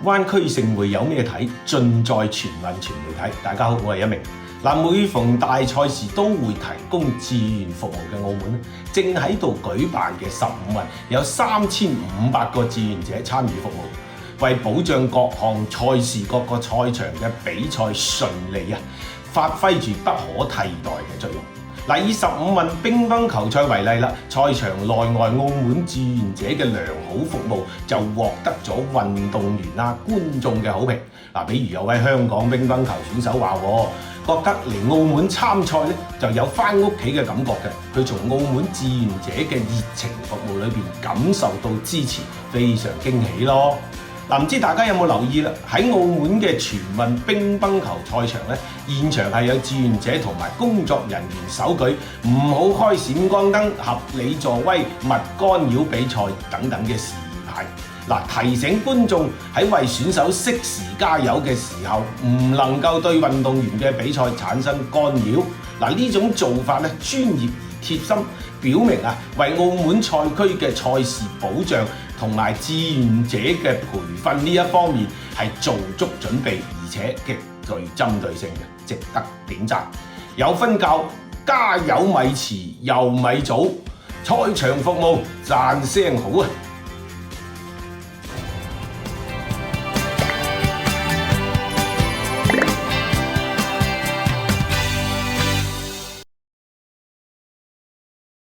灣區盛會有咩睇？盡在全運全媒體。大家好，我係一鳴。每逢大賽事都會提供志願服務嘅澳門正喺度舉辦嘅15運，有3500個志願者參與服務，為保障各項賽事各個賽場嘅比賽順利發揮住不可替代嘅作用。以15運乒乓球賽為例啦，賽場內外澳門志願者嘅良好服務就獲得咗運動員觀眾嘅好評。比如有位香港乒乓球選手話，覺得嚟澳門參賽咧就有返屋企嘅感覺嘅。佢從澳門志願者嘅熱情服務裏邊感受到支持，非常驚喜咯。唔知大家有冇留意啦？喺澳門嘅全運乒乓球賽場咧，現場係有志願者同埋工作人員手舉唔好開閃光燈、合理助威、勿干擾比賽等等嘅示意牌。提醒觀眾喺為選手適時加油嘅時候，唔能夠對運動員嘅比賽產生干擾。呢種做法咧，專業而貼心，表明為澳門賽區嘅賽事保障同埋志願者嘅培訓呢一方面係做足準備，而且極具針對性嘅，值得點讚。有分教加油咪遲又咪早，賽場服務讚聲好啊！